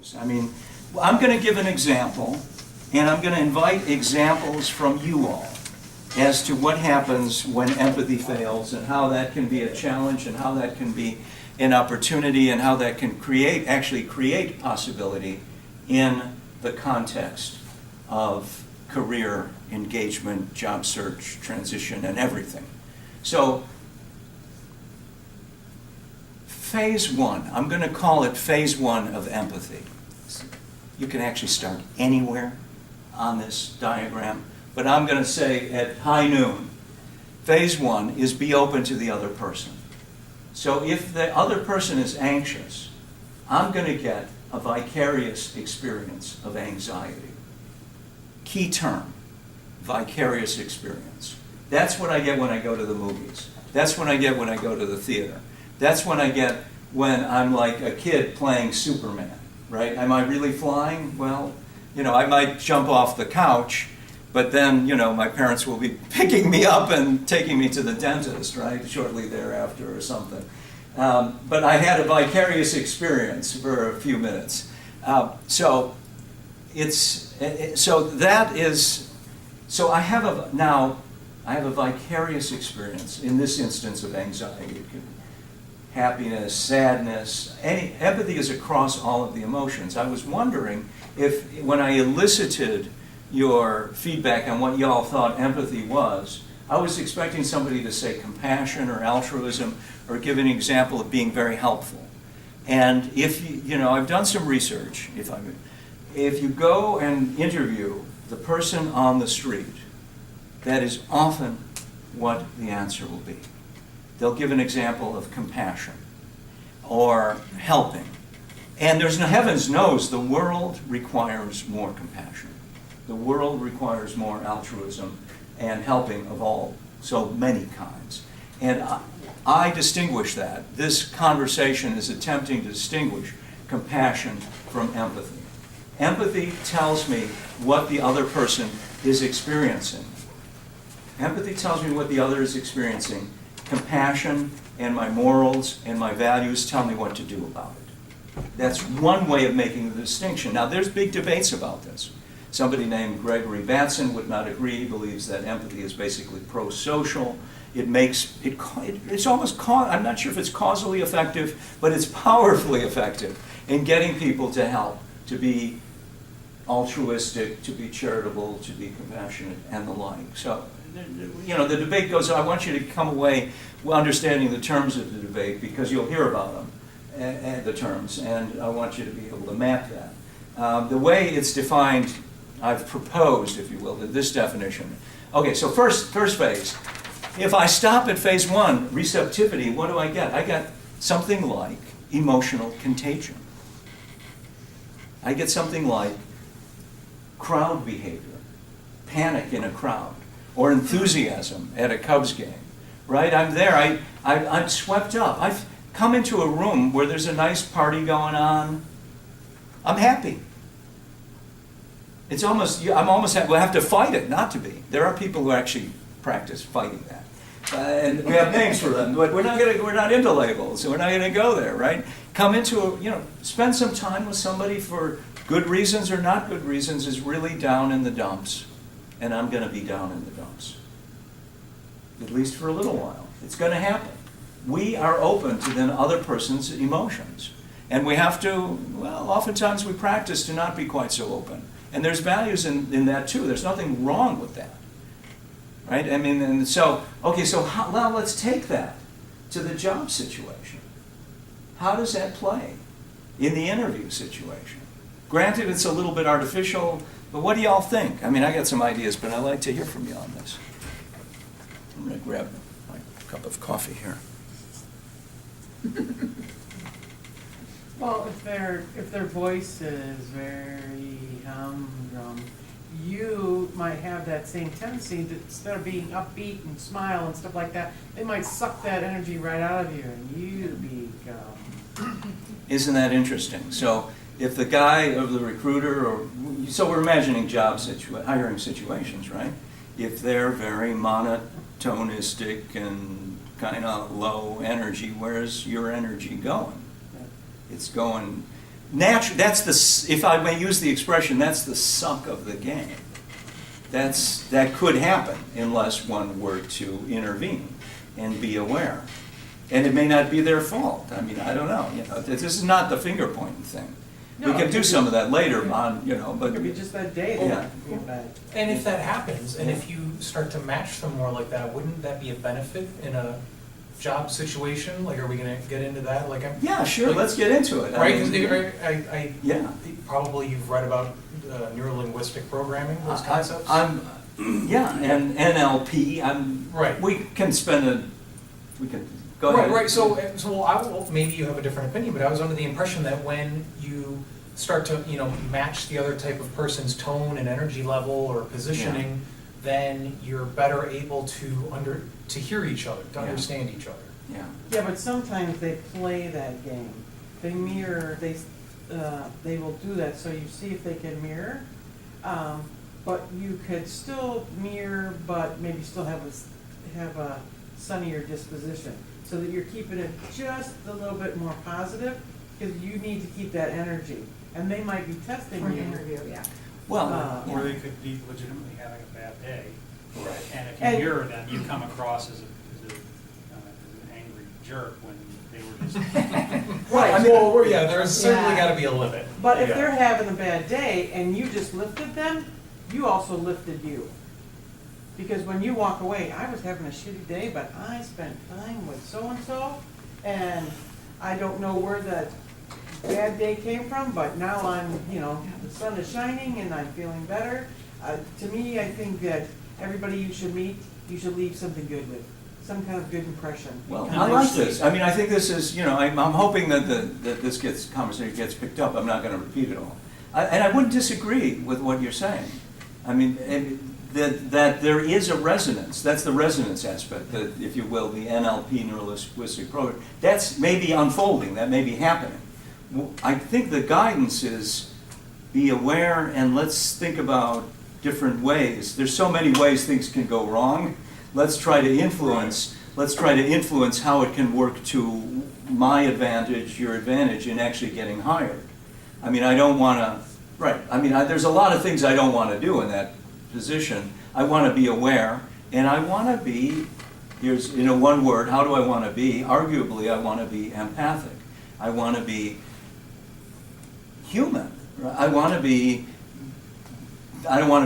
goes. I mean, I'm going to give an example, and I'm going to invite examples from you all as to what happens when empathy fails and how that can be a challenge and how that can be an opportunity and how that can actually create possibility in the context of career engagement, job search, transition, and everything. So, phase one, I'm going to call it phase one of empathy. You can actually start anywhere on this diagram, but I'm going to say at high noon, phase one is be open to the other person. So if the other person is anxious, I'm going to get a vicarious experience of anxiety. Key term, vicarious experience. That's what I get when I go to the movies. That's what I get when I go to the theater. That's what I get when I'm like a kid playing Superman, right? Am I really flying? Well, I might jump off the couch, but then, my parents will be picking me up and taking me to the dentist, right, shortly thereafter or something. But I had a vicarious experience for a few minutes. So I have a vicarious experience in this instance of anxiety. Happiness, sadness, empathy is across all of the emotions. I was wondering if, when I elicited your feedback on what y'all thought empathy was, I was expecting somebody to say compassion or altruism or give an example of being very helpful. And if I've done some research. If you go and interview the person on the street, that is often what the answer will be. They'll give an example of compassion or helping. And heavens knows the world requires more compassion. The world requires more altruism and helping of all, so many kinds. And I distinguish that. This conversation is attempting to distinguish compassion from empathy. Empathy tells me what the other person is experiencing. Empathy tells me what the other is experiencing. Compassion and my morals and my values tell me what to do about it. That's one way of making the distinction. Now, there's big debates about this. Somebody named Gregory Batson would not agree. He believes that empathy is basically pro-social. It's almost, I'm not sure if it's causally effective, but it's powerfully effective in getting people to help, to be altruistic, to be charitable, to be compassionate, and the like. So, the debate goes on. I want you to come away understanding the terms of the debate because you'll hear about them, and the terms, and I want you to be able to map that. The way it's defined, I've proposed, if you will, this definition. Okay, so first phase. If I stop at phase one, receptivity, what do I get? I get something like emotional contagion. I get something like crowd behavior, panic in a crowd, or enthusiasm at a Cubs game, right? I'm there, I'm swept up. I've come into a room where there's a nice party going on. I'm happy. I'm almost happy. We'll have to fight it not to be. There are people who actually practice fighting that. And we have names for them, but we're not into labels, so we're not going to go there, right? Come into spend some time with somebody for good reasons or not good reasons is really down in the dumps. And I'm going to be down in the dumps. At least for a little while. It's going to happen. We are open to the other person's emotions. And we have to, oftentimes we practice to not be quite so open. And there's values in that too. There's nothing wrong with that. Right? I mean, and so, let's take that to the job situation. How does that play in the interview situation? Granted, it's a little bit artificial, but what do y'all think? I mean, I got some ideas, but I'd like to hear from you on this. I'm going to grab my cup of coffee here. Well, if their voice is very humdrum, you might have that same tendency that instead of being upbeat and smile and stuff like that, they might suck that energy right out of you and you become... Isn't that interesting? So if the guy or the recruiter, so we're imagining hiring situations, right? If they're very monotonistic and kind of low energy, where's your energy going? It's going, that's if I may use the expression, that's the suck of the game. That could happen unless one were to intervene and be aware. And it may not be their fault. I mean, I don't know. This is not the finger pointing thing. No, we can it do could some be- of that later on, but It could be just that day. Yeah. Bad. And if that happens, and if you start to match them more like that, wouldn't that be a benefit in a job situation? Like, are we gonna get into that? Like, yeah, sure. like- Let's get into it. right? Because Yeah. probably you've read about neurolinguistic programming, those concepts. Yeah, and NLP. Right. We can go ahead. Right. So maybe you have a different opinion, but I was under the impression that when you start to, match the other type of person's tone and energy level or positioning, then you're better able to hear each other, to understand each other. Yeah. Yeah, but sometimes they play that game. They mirror. They will do that. So you see if they can mirror. But you could still mirror, but maybe still have a sunnier disposition, so that you're keeping it just a little bit more positive, because you need to keep that energy. And they might be testing For an you. interview, yeah. Well, Or they could be legitimately having a bad day. Right. And if you And- mirror them, you come across as an angry jerk when they were just. Right. There's certainly Yeah. got to be a limit. But if Yeah. they're having a bad day and you just lifted them, you also lifted you. Because when you walk away, I was having a shitty day, but I spent time with so-and-so, and I don't know where that bad day came from, but now the sun is shining and I'm feeling better. To me, I think that everybody you should meet, you should leave something good with, some kind of good impression. Well, I like this. I mean, I think this is, I'm hoping that this conversation gets picked up. I'm not going to repeat it all. And I wouldn't disagree with what you're saying. I mean, that there is a resonance. That's the resonance aspect, that, if you will, the NLP neurolinguistic approach. That's maybe unfolding. That may be happening. I think the guidance is be aware and let's think about different ways. There's so many ways things can go wrong. Let's try to influence how it can work to my advantage, your advantage in actually getting hired. I mean, I don't want to, right, I mean, there's a lot of things I don't want to do in that position. I want to be aware, and I want to be, here's, one word, how do I want to be? Arguably, I want to be empathic. I want to be human. I don't want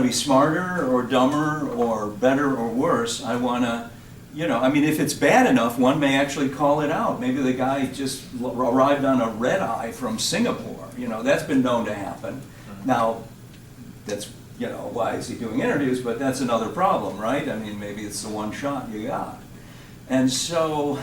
to be smarter or dumber or better or worse. I want to, if it's bad enough, one may actually call it out. Maybe the guy just arrived on a red eye from Singapore. That's been known to happen. Now, that's, why is he doing interviews? But that's another problem, right? I mean, maybe it's the one shot you got. And so,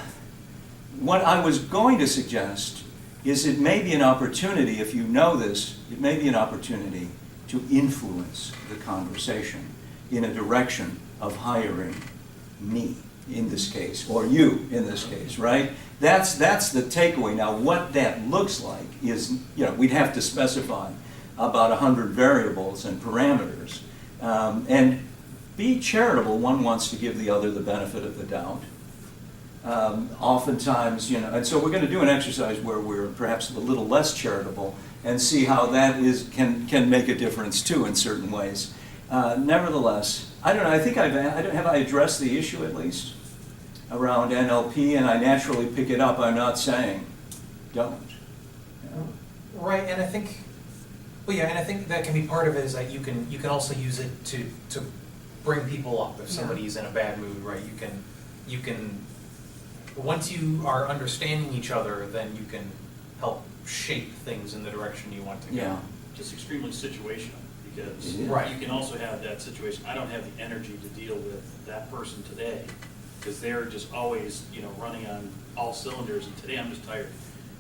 what I was going to suggest is it may be an opportunity, if you know this, it may be an opportunity to influence the conversation in a direction of hiring me, in this case, or you, in this case, right? That's the takeaway. Now, what that looks like is, we'd have to specify about 100 variables and parameters. And be charitable. One wants to give the other the benefit of the doubt. Oftentimes, and so we're going to do an exercise where we're perhaps a little less charitable and see how that can make a difference too in certain ways. Nevertheless, I don't know. I think have I addressed the issue at least around NLP, and I naturally pick it up. I'm not saying don't. Right, and I think, and I think that can be part of it, is that you can also use it to bring people up if somebody's in a bad mood, right? You can once you are understanding each other, then you can help shape things in the direction you want to go. Yeah. Just extremely situational, because Right. you can also have that situation, I don't have the energy to deal with that person today, because they're just always, running on all cylinders, and today I'm just tired.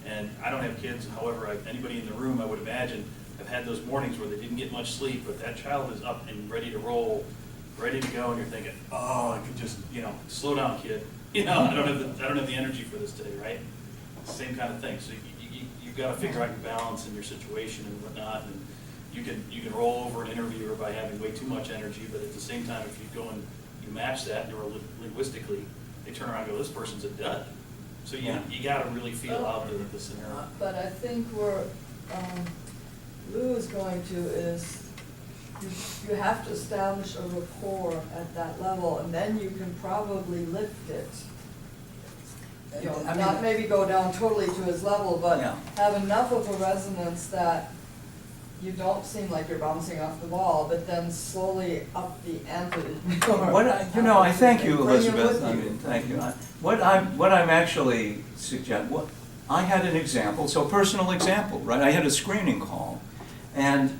And I don't have kids, however, anybody in the room, I would imagine, have had those mornings where they didn't get much sleep, but that child is up and ready to roll, ready to go, and you're thinking, oh, I could just, slow down, kid. I don't have the energy for this today, right? Same kind of thing. So you've got to figure out your balance in your situation and whatnot, and you can roll over an interviewer by having way too much energy, but at the same time, if you go and you match that linguistically, they turn around and go, this person's a dud. So you got to really feel out the scenario. But I think Lou is going to is, you have to establish a rapport at that level, and then you can probably lift it. You know, I mean- not maybe go down totally to his level, but Yeah. have enough of a resonance that you don't seem like you're bouncing off the wall, but then slowly up the ante. I thank you, Bring him Elizabeth, with I you. mean, thank you. What I'm actually I had an example, so personal example, right? I had a screening call, and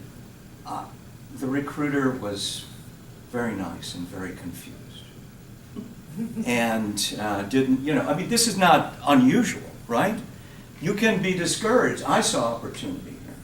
the recruiter was very nice and very confused. And didn't, I mean, this is not unusual, right? You can be discouraged. I saw opportunity here.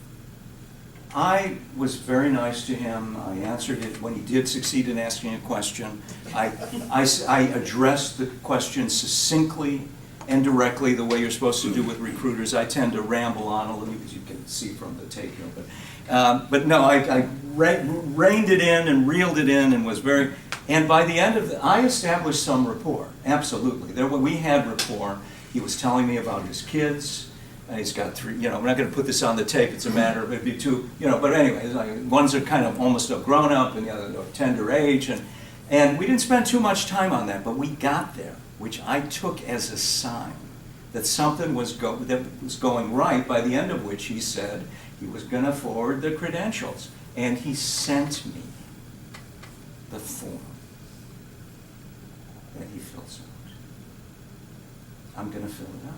I was very nice to him. I answered it when he did succeed in asking a question. I addressed the question succinctly and directly, the way you're supposed to do with recruiters. I tend to ramble on a little, as you can see from the tape here. But no, I reined it in and reeled it in and was very. And by the end of I established some rapport. Absolutely, we had rapport. He was telling me about his kids. He's got 3. We're not going to put this on the tape. It's a matter of it'd be 2. But anyway, one's are kind of almost a grown up, and the other of tender age, and we didn't spend too much time on that. But we got there, which I took as a sign that something was going right. By the end of which he said he was going to forward the credentials, and he sent me the form that he fills out. I'm going to fill it out.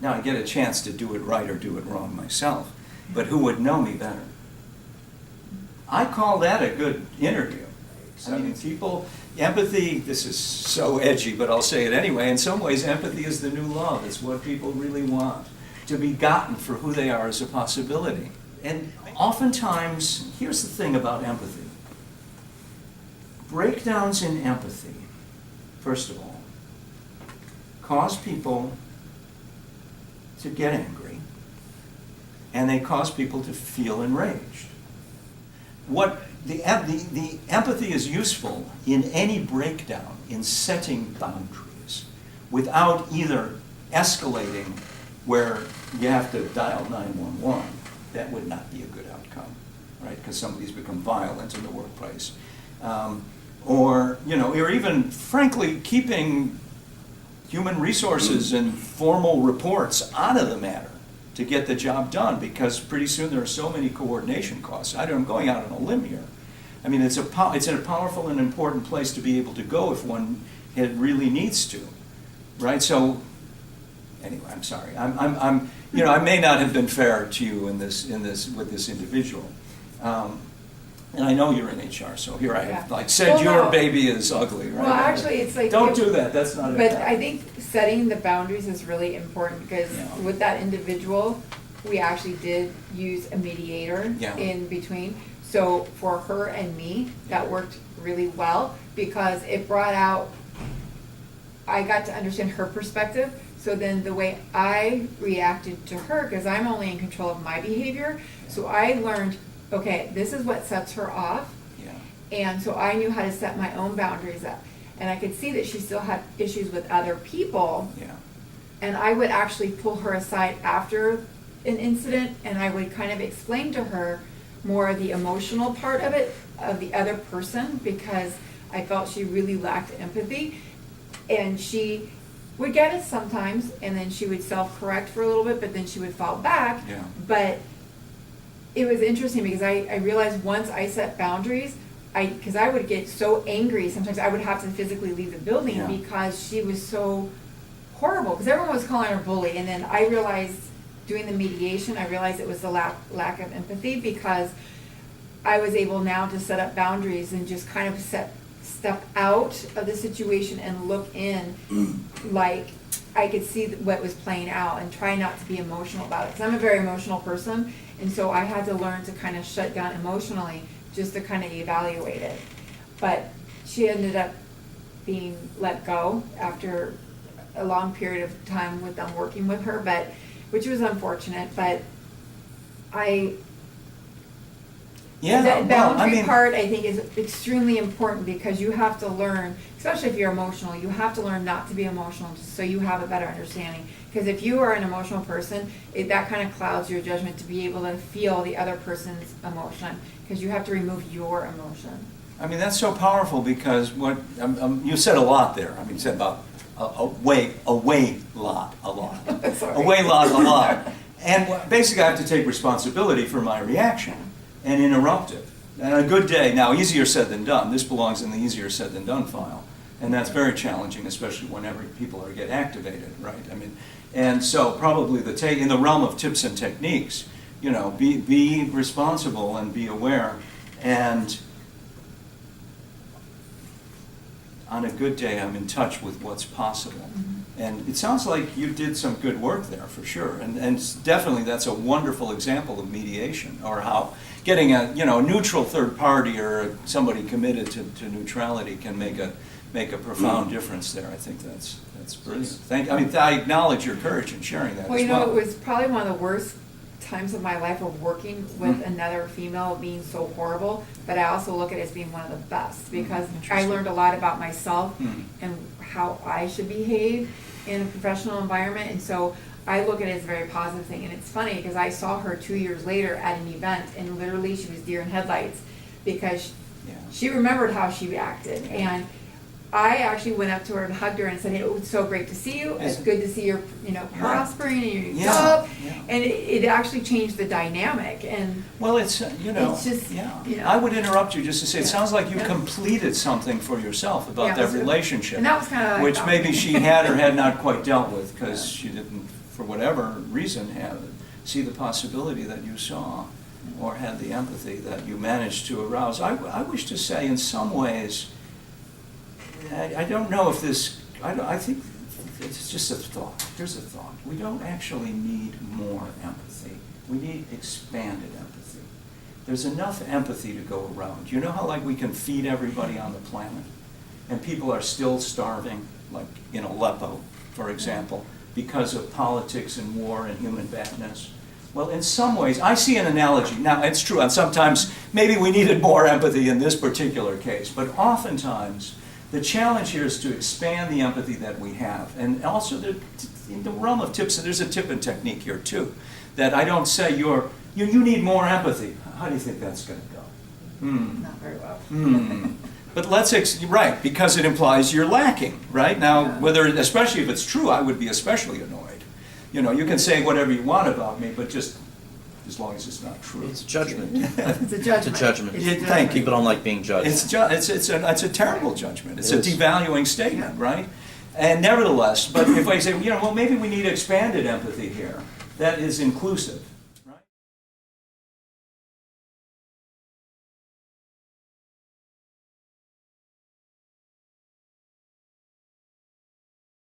Now I get a chance to do it right or do it wrong myself, but who would know me better? I call that a good interview. I mean, empathy, this is so edgy, but I'll say it anyway. In some ways, empathy is the new love. It's what people really want, to be gotten for who they are as a possibility. And oftentimes, here's the thing about empathy. Breakdowns in empathy, first of all, cause people to get angry, and they cause people to feel enraged. The empathy is useful in any breakdown in setting boundaries without either escalating where you have to dial 911. That would not be a good outcome, right? Because somebody's become violent in the workplace. Or even, frankly, keeping human resources and formal reports out of the matter to get the job done, because pretty soon there are so many coordination costs. I'm going out on a limb here. I mean, it's a powerful and important place to be able to go if one really needs to, right? So, anyway, I'm sorry. I may not have been fair to you with this individual. And I know you're in HR, so here I have said Well, your no. baby is ugly, right? Well, actually, it's like. Don't do that. That's not. But I think setting the boundaries is really important, because Yeah. with that individual, we actually did use a mediator Yeah. in between. So for her and me, that worked really well, because it brought out, I got to understand her perspective. So then the way I reacted to her, because I'm only in control of my behavior, so I learned, okay, this is what sets her off. Yeah. And so I knew how to set my own boundaries up. And I could see that she still had issues with other people. Yeah. And I would actually pull her aside after an incident, and I would kind of explain to her more of the emotional part of it, of the other person, because I felt she really lacked empathy. And she would get it sometimes, and then she would self-correct for a little bit, but then she would fall back. Yeah. But it was interesting, because I realized once I set boundaries, because I would get so angry, sometimes I would have to physically leave the building Yeah. because she was so horrible, because everyone was calling her bully. And then I realized, doing the mediation, I realized it was the lack of empathy, because I was able now to set up boundaries and just kind of step out of the situation and look in, like I could see what was playing out, and try not to be emotional about it, because I'm a very emotional person, and so I had to learn to kind of shut down emotionally just to kind of evaluate it. But she ended up being let go after a long period of time with them working with her, which was unfortunate. But Yeah, That well, I boundary mean, part, I think, is extremely important because you have to learn, especially if you're emotional, you have to learn not to be emotional so you have a better understanding. Because if you are an emotional person, that kind of clouds your judgment to be able to feel the other person's emotion, because you have to remove your emotion. I mean, that's so powerful because what, you said a lot there. I mean, you said about a way lot. Sorry. A way lot. And basically I have to take responsibility for my reaction and interrupt it. And a good day, now easier said than done, this belongs in the easier said than done file. And that's very challenging, especially whenever people get activated, right? I mean, and so probably in the realm of tips and techniques, you know, be responsible and be aware. And on a good day, I'm in touch with what's possible. Mm-hmm. And it sounds like you did some good work there, for sure. And definitely that's a wonderful example of mediation, or how getting a neutral third party or somebody committed to neutrality can make a profound difference there. I think that's brilliant. I acknowledge your courage in sharing that Well, as you know, well. it was probably one of the worst times of my life of working with another female being so horrible, but I also look at it as being one of the best because I Interesting. learned a lot about myself Mm. and how I should behave in a professional environment, and so I look at it as a very positive thing. And it's funny because I saw her 2 years later at an event, and literally she was deer in headlights because Yeah. she remembered how she reacted. And I actually went up to her and hugged her and said, "Hey, it was so great to see you. It's good to see you're, prospering and you're Yeah, job." yeah. And it actually changed the dynamic. And Well, it's, It's just, I would interrupt you just to say, it Yeah. sounds like you Yeah. completed something for yourself about Yeah, that that's good. relationship. And that was kinda like, which oh. maybe she had or had not quite dealt with, because Yeah. she didn't, for whatever reason, see the possibility that you saw, or had the empathy that you managed to arouse. I wish to say, in some ways, I don't know if this, I think it's just a thought. Here's a thought. We don't actually need more empathy. We need expanded empathy. There's enough empathy to go around. You know how we can feed everybody on the planet, and people are still starving, like in Aleppo, for example, because of politics and war and human badness? Well, in some ways, I see an analogy. Now, it's true, and sometimes maybe we needed more empathy in this particular case, but oftentimes the challenge here is to expand the empathy that we have. And also, in the realm of tips, and there's a tip and technique here too, that I don't say you need more empathy. How do you think that's going to go? not very well. But right, because it implies you're lacking, right? Now, especially if it's true, I would be especially annoyed. You can say whatever you want about me, but just as long as it's not true. It's judgment. It's a judgment. It's a judgment. It's a Thank judgment. you. People don't like being judged. It's a terrible judgment. It's It a is. devaluing statement, right? And nevertheless, but if I say, well, maybe we need expanded empathy here, that is inclusive.